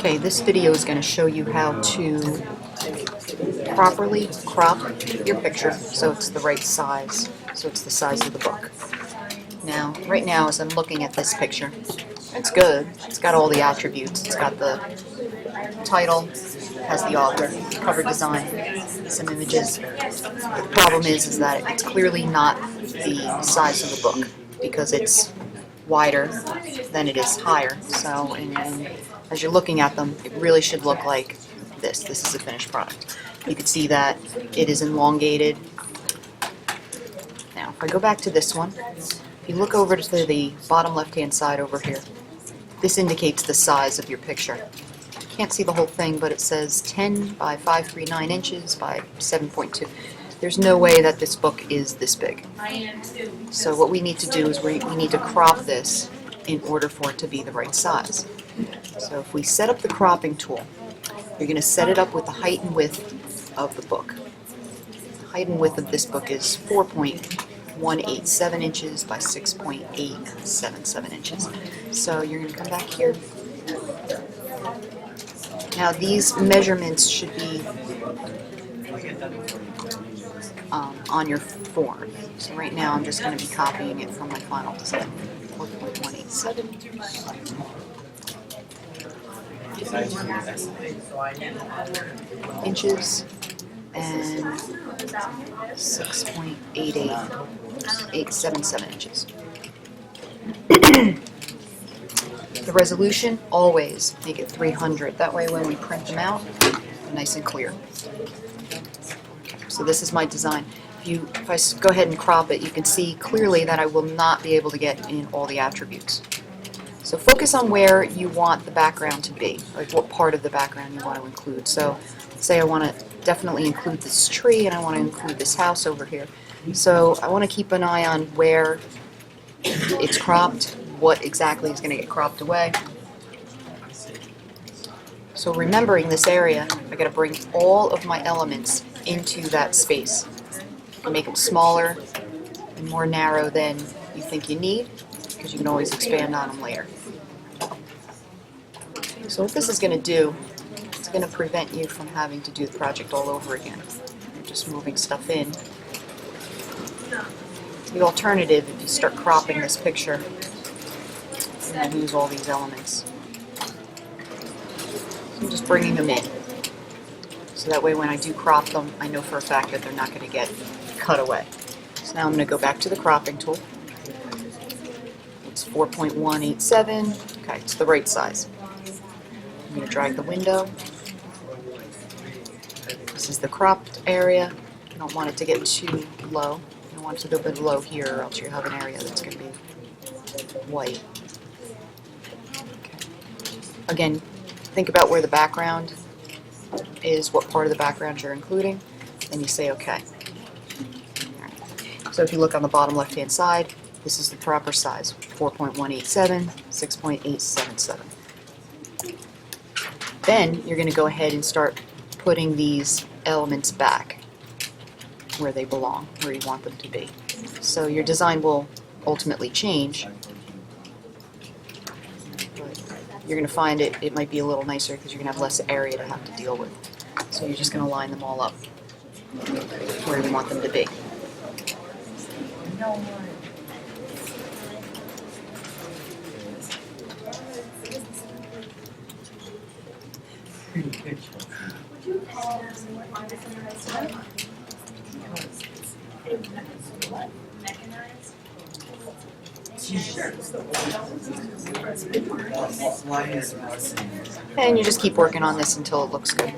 Okay, this video is going to show you how to properly crop your picture so it's the right size, so it's the size of the book. Now, right now as I'm looking at this picture, it's good. It's got all the attributes. It's got the title, has the author, cover design, some images. The problem is that it's clearly not the size of the book because it's wider than it is higher. So and as you're looking at them, it really should look like this. This is a finished product. You can see that it is elongated. Now, if I go back to this one, if you look over to the bottom left-hand side over here, this indicates the size of your picture. You can't see the whole thing, but it says 10 by 539 inches by 7.2. There's no way that this book is this big. So what we need to do is we need to crop this in order for it to be the right size. So if we set up the cropping tool, you're going to set it up with the height and width of the book. The height and width of this book is 4.187 inches by 6.877 inches. So you're going to come back here. Now these measurements should be on your form. So right now I'm just going to be copying it from my final design. 4.187 inches and 6.877 inches. The resolution, always make it 300. That way when we print them out, they're nice and clear. So this is my design. If I go ahead and crop it, you can see clearly that I will not be able to get in all the attributes. So focus on where you want the background to be, like what part of the background you want to include. So say I want to definitely include this tree and I want to include this house over here. So I want to keep an eye on where it's cropped, what exactly is going to get cropped away. So remembering this area, I got to bring all of my elements into that space. Make them smaller and more narrow than you think you need, because you can always expand on them later. So what this is going to do, it's going to prevent you from having to do the project all over again. You're just moving stuff in. The alternative, if you start cropping this picture, you're going to lose all these elements. So I'm just bringing them in. So that way when I do crop them, I know for a fact that they're not going to get cut away. So now I'm going to go back to the cropping tool. It's 4.187. Okay, it's the right size. I'm going to drag the window. This is the cropped area. You don't want it to get too low. You don't want it to go below here, or else you have an area that's going to be white. Okay. Again, think about where the background is, what part of the background you're including, and you say OK. So if you look on the bottom left-hand side, this is the proper size, 4.187, 6.877. Then you're going to go ahead and start putting these elements back where they belong, where you want them to be. So your design will ultimately change, but you're going to find it might be a little nicer because you're going to have less area to have to deal with. So you're just going to line them all up where you want them to be. And you just keep working on this until it looks good.